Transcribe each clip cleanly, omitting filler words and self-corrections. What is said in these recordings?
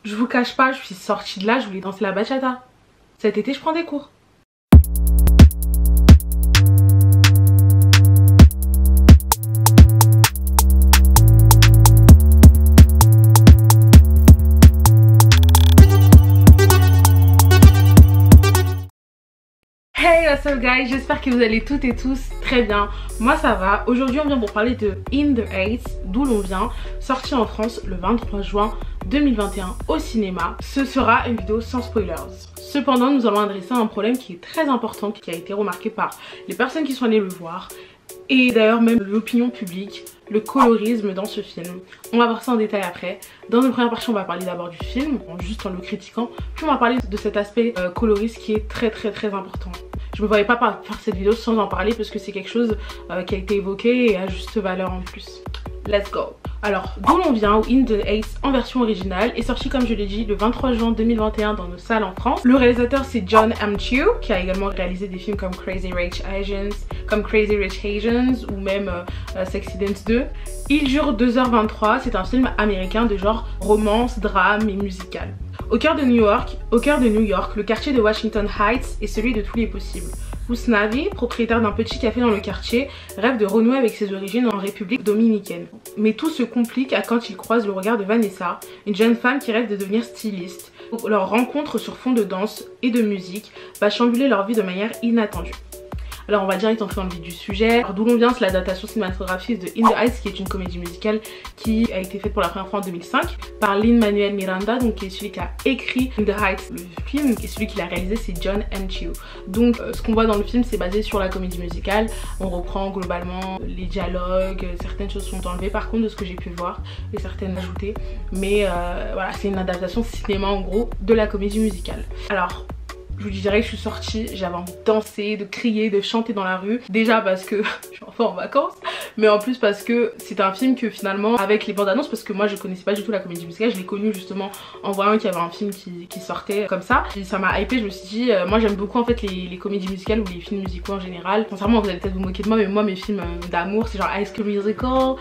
Je vous cache pas, je suis sortie de là, je voulais danser la bachata. Cet été, je prends des cours. Hey what's up guys, j'espère que vous allez toutes et tous très bien. Moi ça va. Aujourd'hui on vient pour parler de In the Heights, d'où l'on vient, sorti en France le 23 juin 2021 au cinéma. Ce sera une vidéo sans spoilers. Cependant nous allons adresser un problème qui est très important, qui a été remarqué par les personnes qui sont allées le voir et d'ailleurs même l'opinion publique, le colorisme dans ce film. On va voir ça en détail après. Dans une première partie on va parler d'abord du film, juste en le critiquant, puis on va parler de cet aspect coloriste qui est très important. Je me voyais pas faire cette vidéo sans en parler parce que c'est quelque chose qui a été évoqué et à juste valeur en plus. Let's go. Alors, d'où l'on vient, ou In the Heights en version originale, est sorti comme je l'ai dit le 23 juin 2021 dans nos salles en France. Le réalisateur c'est Jon M. Chu, qui a également réalisé des films comme Crazy Rich Asians ou même Sexy Dance 2. Il dure 2h23, c'est un film américain de genre romance, drame et musical. Au cœur de New York, le quartier de Washington Heights est celui de tous les possibles. Usnavi, propriétaire d'un petit café dans le quartier, rêve de renouer avec ses origines en République dominicaine. Mais tout se complique quand il croise le regard de Vanessa, une jeune femme qui rêve de devenir styliste. Leur rencontre sur fond de danse et de musique va chambouler leur vie de manière inattendue. Alors on va direct entrer dans le vif du sujet. D'où l'on vient, c'est l'adaptation cinématographique de In the Heights, qui est une comédie musicale qui a été faite pour la première fois en 2005 par Lin-Manuel Miranda, donc qui est celui qui a écrit In the Heights, le film, et celui qui l'a réalisé c'est Jon M. Chu. Donc ce qu'on voit dans le film c'est basé sur la comédie musicale. On reprend globalement les dialogues, certaines choses sont enlevées par contre de ce que j'ai pu voir et certaines ajoutées. Mais voilà, c'est une adaptation cinéma en gros de la comédie musicale. Alors je vous dirais que je suis sortie, j'avais envie de danser, de crier, de chanter dans la rue. Déjà parce que je suis enfin en vacances, mais en plus parce que c'est un film que finalement, avec les bandes annonces, parce que moi je connaissais pas du tout la comédie musicale, je l'ai connue justement en voyant qu'il y avait un film qui sortait comme ça. Et ça m'a hypé, je me suis dit, moi j'aime beaucoup en fait les comédies musicales ou les films musicaux en général. Sincèrement vous allez peut-être vous moquer de moi, mais moi mes films d'amour c'est genre High School Musical.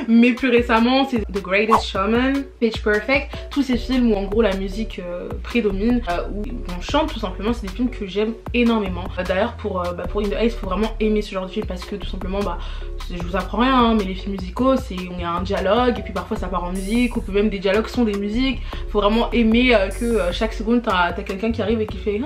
Mais plus récemment c'est The Greatest Showman, Pitch Perfect, tous ces films où en gros la musique prédomine, où on chante tout simplement, c'est des films que j'aime énormément. D'ailleurs pour In the Heights, il faut vraiment aimer ce genre de film parce que tout simplement, je vous apprends rien, hein, mais les films musicaux, c'est on y a un dialogue et puis parfois ça part en musique ou puis même des dialogues sont des musiques. Faut vraiment aimer que chaque seconde t'as quelqu'un qui arrive et qui fait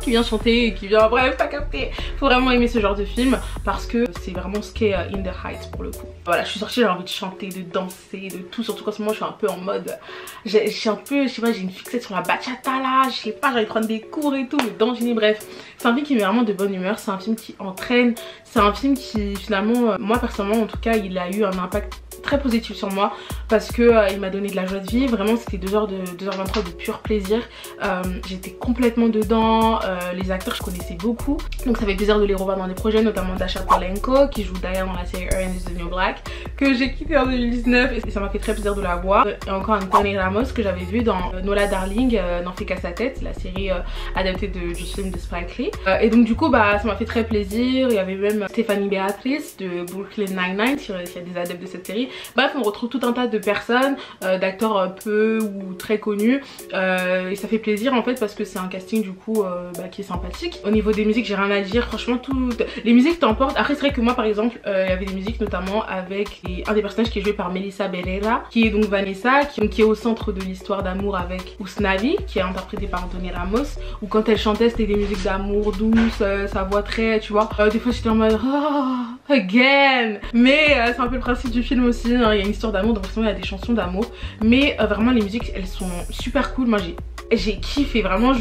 qui vient chanter et qui vient, bref, pas capté. Faut vraiment aimer ce genre de film parce que c'est vraiment ce qu'est In the Heights pour le coup. Voilà, je suis sortie, j'ai envie de chanter, de danser, de tout, surtout qu'en ce moment je suis un peu en mode, j'ai un peu, je sais pas, j'ai une fixette sur la bachata là, je sais pas, j'ai envie de prendre des cours et tout, d'enchaîner, bref. C'est un film qui met vraiment de bonne humeur, c'est un film qui entraîne, c'est un film qui finalement, moi personnellement en tout cas, il a eu un impact très positif sur moi parce que il m'a donné de la joie de vivre. Vraiment c'était 2h23 de pur plaisir. J'étais complètement dedans, les acteurs je connaissais beaucoup, donc ça fait plaisir de les revoir dans des projets, notamment Dasha Polenko qui joue d'ailleurs dans la série Orange is the New Black que j'ai quitté en 2019 et ça m'a fait très plaisir de la voir. Et encore Anthony Ramos que j'avais vu dans Nola Darling, n'en fait qu'à sa tête, la série adaptée du film de Spike Lee. Et donc du coup ça m'a fait très plaisir. Il y avait même Stéphanie Beatrice de Brooklyn Nine-Nine, s'il y a des adeptes de cette série. Bref, on retrouve tout un tas de personnes, d'acteurs peu ou très connus, et ça fait plaisir en fait parce que c'est un casting du coup qui est sympathique. Au niveau des musiques j'ai rien à dire, franchement toutes les musiques t'emportent. Après c'est vrai que moi par exemple il y avait des musiques notamment avec un des personnages qui est joué par Melissa Barrera, qui est donc Vanessa, qui est au centre de l'histoire d'amour avec Usnavi, qui est interprétée par Anthony Ramos, où quand elle chantait c'était des musiques d'amour douces, sa voix très, tu vois, des fois j'étais en mode again, mais c'est un peu le principe du film aussi, hein, il y a une histoire d'amour, donc forcément il y a des chansons d'amour, mais vraiment les musiques elles sont super cool. Moi j'ai kiffé, vraiment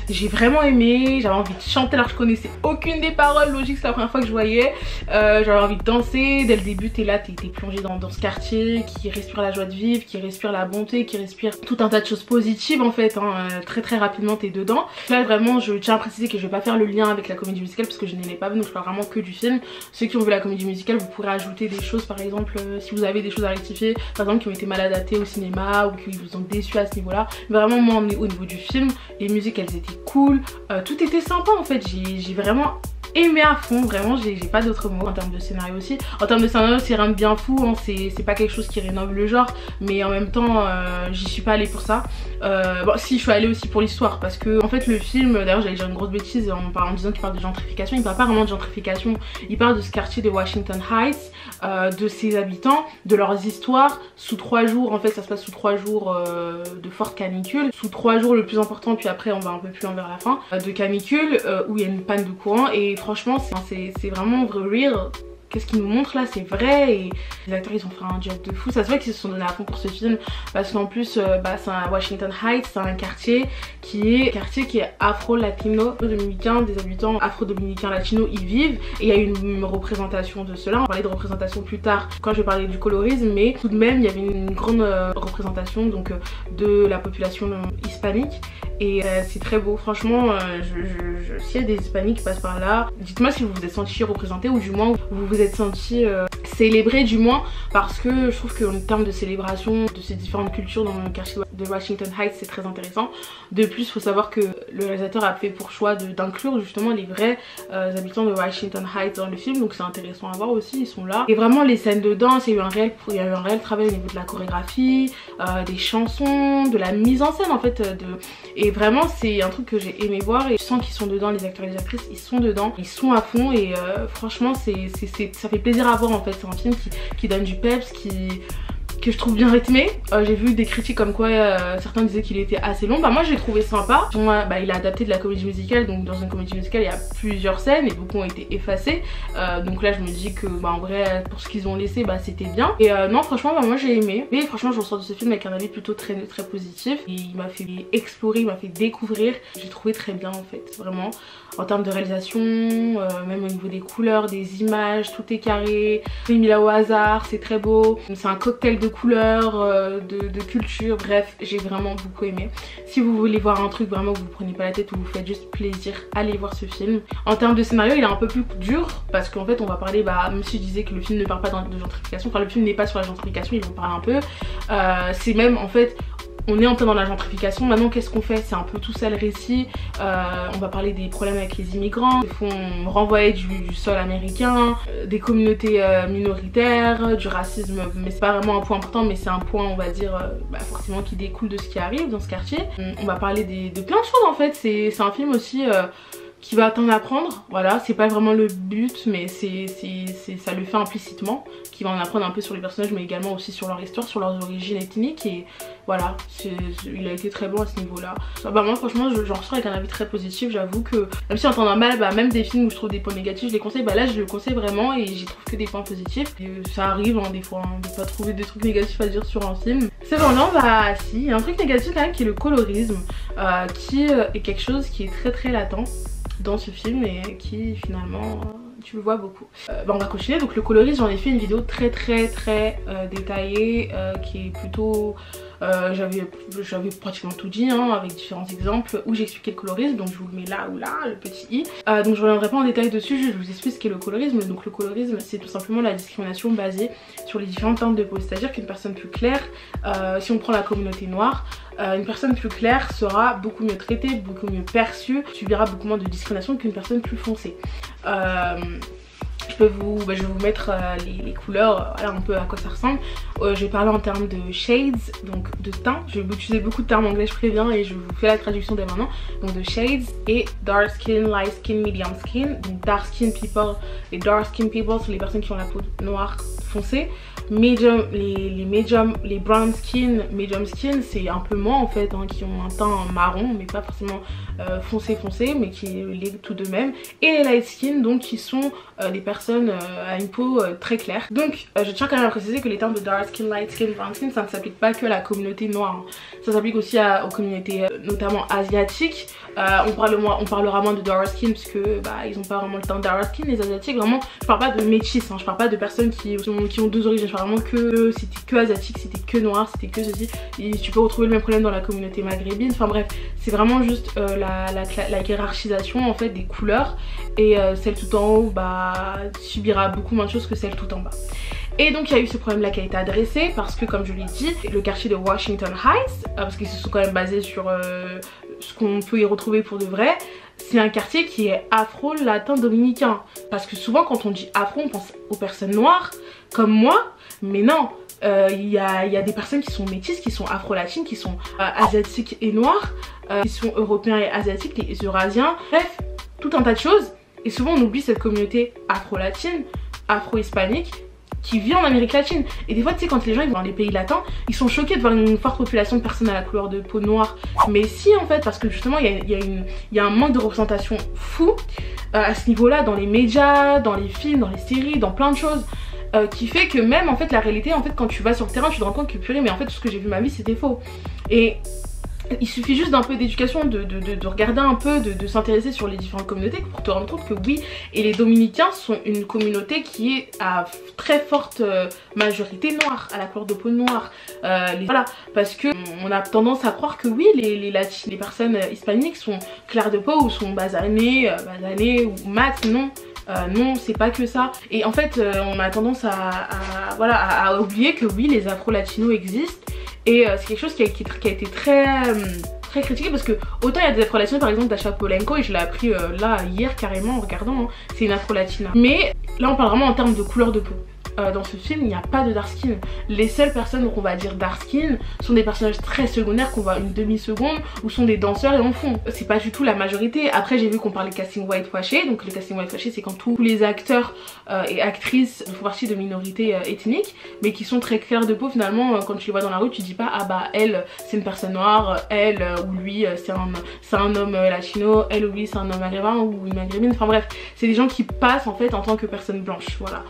j'ai vraiment aimé, j'avais envie de chanter alors que je connaissais aucune des paroles, logique c'est la première fois que je voyais, j'avais envie de danser, dès le début t'es là, t'es plongé dans ce quartier qui respire la joie de vivre, qui respire la bonté, qui respire tout un tas de choses positives en fait, hein, très rapidement t'es dedans. Là vraiment je tiens à préciser que je vais pas faire le lien avec la comédie musicale parce que je n'ai pas vu, donc je parle vraiment que du film. Ceux qui ont vu la comédie musicale vous pourrez ajouter des choses, par exemple si vous avez des choses à rectifier, par exemple qui ont été mal adaptées au cinéma ou qui vous ont déçu à ce niveau là. Vraiment moi au niveau du film, les musiques elles étaient cool, tout était sympa en fait, j'ai vraiment aimé à fond, vraiment j'ai pas d'autres mots. En termes de scénario aussi, en termes de scénario c'est rien de bien fou, hein. C'est pas quelque chose qui rénove le genre, mais en même temps j'y suis pas allée pour ça. Bon si, je suis allée aussi pour l'histoire, parce que en fait le film, d'ailleurs j'allais dire une grosse bêtise en disant qu'il parle de gentrification, il parle pas vraiment de gentrification, il parle de ce quartier de Washington Heights, de ses habitants, de leurs histoires, sous 3 jours, en fait ça se passe sous 3 jours de forte canicule, sous 3 jours le plus important, puis après on va un peu plus vers la fin, de canicule, où il y a une panne de courant, et franchement c'est vraiment real. Qu'est-ce qu'ils nous montrent là, c'est vrai, et les acteurs ils ont fait un job de fou. Ça se voit qu'ils se sont donnés à fond pour ce film, parce qu'en plus c'est un Washington Heights, c'est un quartier qui est afro-latino dominicain, des habitants afro-dominicains latinos y vivent, et il y a une représentation de cela. On va parler de représentation plus tard quand je vais parler du colorisme, mais tout de même il y avait une grande représentation donc de la population hispanique. Et c'est très beau, franchement, s'il y a des hispaniques qui passent par là, dites-moi si vous vous êtes senti représenté, ou du moins vous vous êtes senti célébré, du moins, parce que je trouve qu'en termes de célébration de ces différentes cultures dans le quartier de Washington Heights, c'est très intéressant. De plus, il faut savoir que le réalisateur a fait pour choix d'inclure justement les vrais habitants de Washington Heights dans le film, donc c'est intéressant à voir aussi, ils sont là. Et vraiment les scènes de danse, il y a eu un réel travail au niveau de la chorégraphie, des chansons, de la mise en scène en fait, et vraiment c'est un truc que j'ai aimé voir, et je sens qu'ils sont dedans, les acteurs et les actrices ils sont dedans, ils sont à fond, et franchement ça fait plaisir à voir en fait. C'est un film qui donne du peps, que je trouve bien rythmé. J'ai vu des critiques comme quoi certains disaient qu'il était assez long. Bah moi j'ai trouvé sympa. Il a adapté de la comédie musicale, donc dans une comédie musicale il y a plusieurs scènes et beaucoup ont été effacées. Donc là je me dis que en vrai pour ce qu'ils ont laissé c'était bien. Et non franchement moi j'ai aimé. Mais franchement je ressors de ce film avec un avis plutôt très positif. Et il m'a fait explorer, il m'a fait découvrir. J'ai trouvé très bien en fait, vraiment. En termes de réalisation, même au niveau des couleurs, des images, tout est carré, c'est mis là au hasard, c'est très beau. C'est un cocktail de couleurs, de culture, bref, j'ai vraiment beaucoup aimé. Si vous voulez voir un truc vraiment où vous prenez pas la tête, où vous faites juste plaisir, allez voir ce film. En termes de scénario, il est un peu plus dur, parce qu'en fait on va parler, même si je disais que le film ne parle pas de gentrification, enfin le film n'est pas sur la gentrification, ils en parlent un peu. C'est même en fait... On est en plein dans la gentrification, maintenant qu'est-ce qu'on fait? C'est un peu tout ça le récit. On va parler des problèmes avec les immigrants, ils font renvoyer du sol américain, des communautés minoritaires, du racisme, mais c'est pas vraiment un point important, mais c'est un point on va dire forcément qui découle de ce qui arrive dans ce quartier. On va parler de plein de choses en fait, c'est un film aussi qui va t'en apprendre, voilà, c'est pas vraiment le but, mais ça le fait implicitement, qui va en apprendre un peu sur les personnages, mais également aussi sur leur histoire, sur leurs origines ethniques, et voilà, il a été très bon à ce niveau là. Moi franchement j'en ressors avec un avis très positif, j'avoue que même si en temps normal même des films où je trouve des points négatifs je les conseille, là je le conseille vraiment et j'y trouve que des points positifs. Et ça arrive des fois de pas trouver des trucs négatifs à dire sur un film. Cependant si, il y a un truc négatif quand même qui est le colorisme, qui est quelque chose qui est très latent dans ce film et qui finalement tu le vois beaucoup. On va continuer. Donc le colorisme, j'en ai fait une vidéo très détaillée qui est plutôt j'avais pratiquement tout dit avec différents exemples où j'expliquais le colorisme, donc je vous le mets là ou là, le petit i. Donc je reviendrai pas en détail dessus, je vous explique ce qu'est le colorisme. Donc le colorisme c'est tout simplement la discrimination basée sur les différentes teintes de peau, c'est à dire qu'une personne plus claire, si on prend la communauté noire, une personne plus claire sera beaucoup mieux traitée, beaucoup mieux perçue, subira beaucoup moins de discrimination qu'une personne plus foncée. Je vais vous mettre les couleurs, voilà un peu à quoi ça ressemble. Je vais parler en termes de shades, donc de teint. Je vais utiliser beaucoup de termes anglais, je préviens, et je vous fais la traduction dès maintenant. Donc de shades et dark skin, light skin, medium skin. Donc dark skin people, les dark skin people sont les personnes qui ont la peau noire foncée. Medium, les brown skin, medium skin, c'est un peu moins en fait, qui ont un teint marron, mais pas forcément foncé, mais qui est tout de même. Et les light skin, donc qui sont des personnes à une peau très claire. Donc je tiens quand même à préciser que les termes de dark skin, light skin, brown skin, ça ne s'applique pas que à la communauté noire. Ça s'applique aussi aux communautés notamment asiatiques. On parlera moins de dark skin parce que ils ont pas vraiment le teint dark skin, les asiatiques. Vraiment, je parle pas de métis, je parle pas de personnes qui ont deux origines, je parle vraiment que si t'es que asiatique, si t'es que noir, si t'es que ceci, et tu peux retrouver le même problème dans la communauté maghrébine. Enfin bref, c'est vraiment juste la hiérarchisation en fait des couleurs, et celle tout en haut subira beaucoup moins de choses que celle tout en bas. Et donc il y a eu ce problème là qui a été adressé parce que, comme je l'ai dit, le quartier de Washington Heights, parce qu'ils se sont quand même basés sur ce qu'on peut y retrouver pour de vrai, c'est un quartier qui est afro-latin-dominicain. Parce que souvent quand on dit afro, on pense aux personnes noires, comme moi, mais non. Il y a des personnes qui sont métisses, qui sont afro-latines, qui sont asiatiques et noires, qui sont européens et asiatiques, les eurasiens, bref, tout un tas de choses. Et souvent on oublie cette communauté afro-latine, afro-hispanique, qui vit en Amérique latine. Et des fois tu sais, quand les gens ils vont dans les pays latins, ils sont choqués de voir une forte population de personnes à la couleur de peau noire. Mais si en fait, parce que justement il y a un manque de représentation fou à ce niveau là, dans les médias, dans les films, dans les séries, dans plein de choses, qui fait que même en fait la réalité, en fait quand tu vas sur le terrain tu te rends compte que purée, mais en fait tout ce que j'ai vu ma vie c'était faux. Et il suffit juste d'un peu d'éducation, de regarder un peu, de s'intéresser sur les différentes communautés pour te rendre compte que oui, et les Dominicains sont une communauté qui est à très forte majorité noire, à la couleur de peau noire. Voilà, parce que on a tendance à croire que oui, les personnes hispaniques sont claires de peau ou sont basanées ou mat, non. Non, c'est pas que ça. Et en fait, on a tendance à oublier que oui, les afro-latinos existent. Et c'est quelque chose qui a été très critiqué, parce que autant il y a des afro-latinos, par exemple Dasha Polenko, et je l'ai appris là hier carrément en regardant, hein, c'est une afro-latina. Mais là on parle vraiment en termes de couleur de peau. Dans ce film il n'y a pas de dark skin. Les seules personnes qu'on va dire dark skin sont des personnages très secondaires qu'on voit une demi-seconde, ou sont des danseurs et en fond. C'est pas du tout la majorité. Après j'ai vu qu'on parlait de casting whitewashé. Donc le casting whitewashé c'est quand tous les acteurs et actrices font partie de minorités ethniques, mais qui sont très clairs de peau finalement. Quand tu les vois dans la rue tu dis pas ah bah elle c'est une personne noire, elle ou lui c'est un homme latino, elle ou lui c'est un homme maghrébin ou une maghrébine. Enfin bref, c'est des gens qui passent en fait en tant que personne blanche, voilà.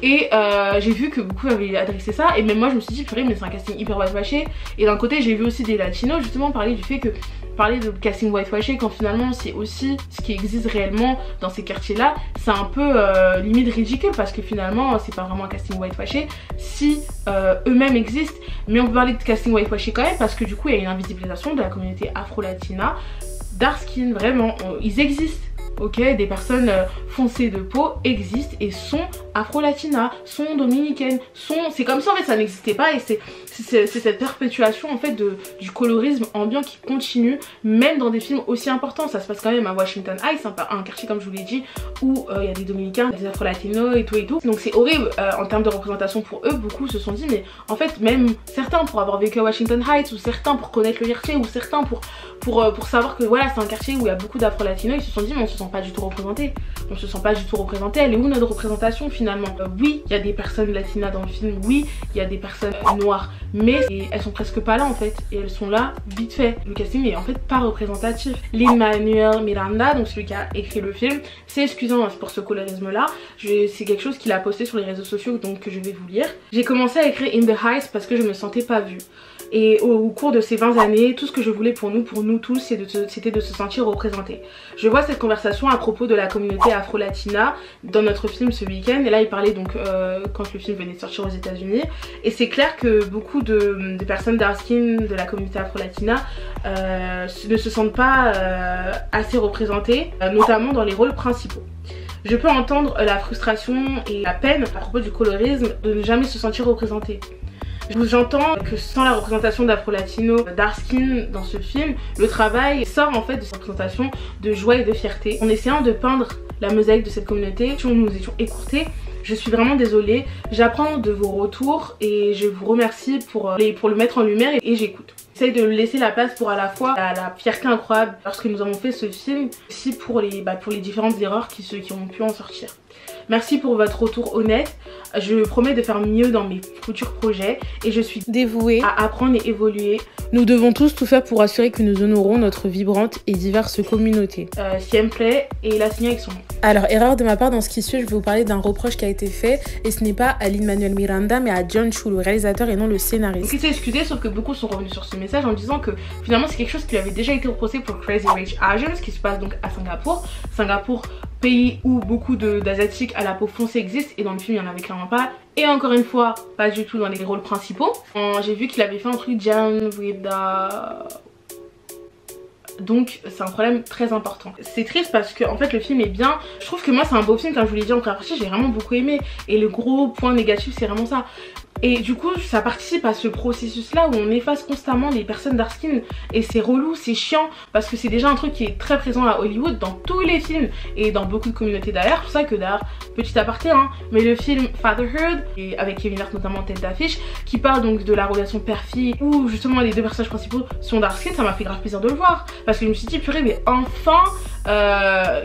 Et j'ai vu que beaucoup avaient adressé ça, et même moi je me suis dit purée mais c'est un casting hyper whitewashé. Et d'un côté j'ai vu aussi des latinos justement parler du fait que parler de casting whitewashé quand finalement c'est aussi ce qui existe réellement dans ces quartiers là, c'est un peu limite ridicule, parce que finalement c'est pas vraiment un casting whitewashé si eux-mêmes existent. Mais on peut parler de casting whitewashé quand même, parce que du coup il y a une invisibilisation de la communauté afro-latina, dark skin, vraiment ils existent. Ok, des personnes foncées de peau existent et sont afro-latinas, sont dominicaines, c'est comme ça en fait, ça n'existait pas. Et c'est cette perpétuation en fait du colorisme ambiant qui continue même dans des films aussi importants. Ça se passe quand même à Washington Heights, un quartier comme je vous l'ai dit où il y a des dominicains, des afro-latinos et tout. Donc c'est horrible en termes de représentation pour eux. Beaucoup se sont dit mais en fait même certains pour avoir vécu à Washington Heights, ou certains pour connaître le quartier, ou certains pour savoir que voilà c'est un quartier où il y a beaucoup d'afro-latinos, ils se sont dit mais on se sent pas du tout représenté, on se sent pas du tout représenté. Elle est où notre représentation finalement? Oui il y a des personnes latinas dans le film, oui il y a des personnes noires, mais elles sont presque pas là en fait, et elles sont là vite fait. Le casting est en fait pas représentatif. Lin-Manuel Miranda, donc celui qui a écrit le film, s'est excusant pour ce colorisme là. C'est quelque chose qu'il a posté sur les réseaux sociaux, donc que je vais vous lire. J'ai commencé à écrire In the Heights parce que je me sentais pas vue. Et au cours de ces 20 années, tout ce que je voulais pour nous tous, c'était de se sentir représentés. Je vois cette conversation à propos de la communauté afro-latina dans notre film ce week-end. Et là, il parlait donc quand le film venait de sortir aux États-Unis. Et c'est clair que beaucoup de personnes dark skin de la communauté afro-latina ne se sentent pas assez représentées, notamment dans les rôles principaux. Je peux entendre la frustration et la peine à propos du colorisme de ne jamais se sentir représenté. J'entends que sans la représentation d'afro-latino, dark skin dans ce film, le travail sort en fait de cette représentation de joie et de fierté. En essayant de peindre la mosaïque de cette communauté, nous étions écourtés. Je suis vraiment désolée, j'apprends de vos retours et je vous remercie pour le mettre en lumière, et j'écoute. J'essaye de laisser la place pour à la fois la fierté incroyable lorsque nous avons fait ce film, aussi pour les différentes erreurs qui ont pu en sortir. Merci pour votre retour honnête. Je promets de faire mieux dans mes futurs projets et je suis dévouée à apprendre et évoluer. Nous devons tous tout faire pour assurer que nous honorons notre vibrante et diverse communauté. Siempre et la signer avec son nom. Alors, erreur de ma part, dans ce qui suit, je vais vous parler d'un reproche qui a été fait, et ce n'est pas à Lin-Manuel Miranda mais à Jon Chu, le réalisateur, et non le scénariste. Donc il s'est excusé, sauf que beaucoup sont revenus sur ce message en disant que finalement c'est quelque chose qui lui avait déjà été reproché pour Crazy Rich Asians, qui se passe donc à Singapour. Singapour, pays où beaucoup d'asiatiques à la peau foncée existent, et dans le film il n'y en avait clairement pas. Et encore une fois, pas du tout dans les rôles principaux. J'ai vu qu'il avait fait un truc Jam with the... Donc c'est un problème très important. C'est triste parce que en fait le film est bien. Je trouve que moi c'est un beau film, comme je vous l'ai dit en première partie, j'ai vraiment beaucoup aimé. Et le gros point négatif c'est vraiment ça. Et du coup ça participe à ce processus là où on efface constamment les personnes dark skin et c'est relou, c'est chiant parce que c'est déjà un truc qui est très présent à Hollywood dans tous les films et dans beaucoup de communautés d'ailleurs. C'est pour ça que d'ailleurs, petit aparté hein, mais le film Fatherhood et avec Kevin Hart notamment en tête d'affiche qui parle donc de la relation père-fille où justement les deux personnages principaux sont dark skin, ça m'a fait grave plaisir de le voir parce que je me suis dit purée mais enfin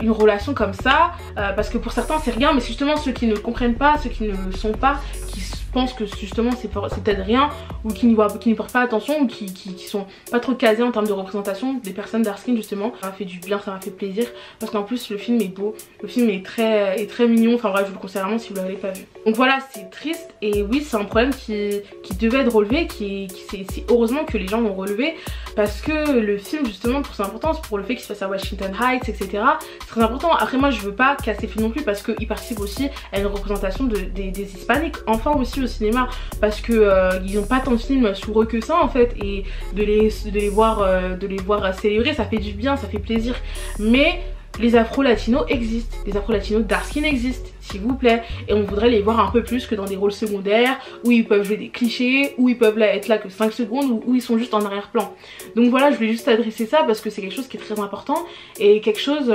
une relation comme ça parce que pour certains c'est rien mais c'est justement ceux qui ne comprennent pas, ceux qui ne le sont pas, qui pensent que justement c'est peut-être rien ou qui n'y portent pas attention ou qui sont pas trop casés en termes de représentation des personnes dark skin justement. Ça m'a fait du bien, ça m'a fait plaisir parce qu'en plus le film est beau, le film est très mignon, enfin bref je vous le conseille vraiment si vous l'avez pas vu. Donc voilà c'est triste et oui c'est un problème qui devait être relevé, c'est heureusement que les gens l'ont relevé parce que le film justement pour son importance, pour le fait qu'il se passe à Washington Heights etc, c'est très important. Après moi je veux pas casser le film non plus parce qu'il participe aussi à une représentation des hispaniques enfin aussi au cinéma parce que ils ont pas tant de films sur eux que ça en fait et de les voir célébrer ça fait du bien, ça fait plaisir mais les afro-latinos existent, les afro-latinos dark skin existent s'il vous plaît et on voudrait les voir un peu plus que dans des rôles secondaires où ils peuvent jouer des clichés, où ils peuvent être là que 5 secondes ou où ils sont juste en arrière-plan. Donc voilà je voulais juste adresser ça parce que c'est quelque chose qui est très important et quelque chose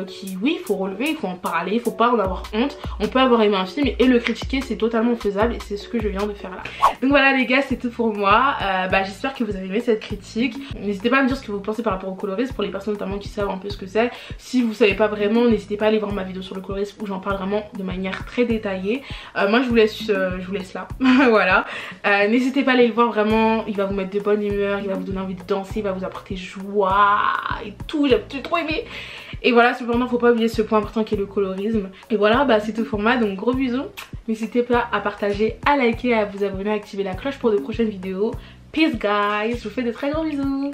qui oui il faut relever, il faut en parler, il faut pas en avoir honte, on peut avoir aimé un film et le critiquer c'est totalement faisable et c'est ce que je viens de faire là. Donc voilà les gars c'est tout pour moi, j'espère que vous avez aimé cette critique, n'hésitez pas à me dire ce que vous pensez par rapport au colorisme pour les personnes notamment qui savent un peu ce que c'est. Si vous savez pas vraiment n'hésitez pas à aller voir ma vidéo sur le colorisme où j'en parle vraiment de manière très détaillée. Moi je vous laisse là voilà, n'hésitez pas à aller le voir vraiment, il va vous mettre de bonne humeur, il va vous donner envie de danser, il va vous apporter joie et tout, j'ai trop aimé. Et voilà cependant faut pas oublier ce point important qui est le colorisme. Et voilà c'est tout pour moi donc gros bisous, n'hésitez pas à partager, à liker, à vous abonner, à activer la cloche pour de prochaines vidéos. Peace guys, je vous fais de très gros bisous.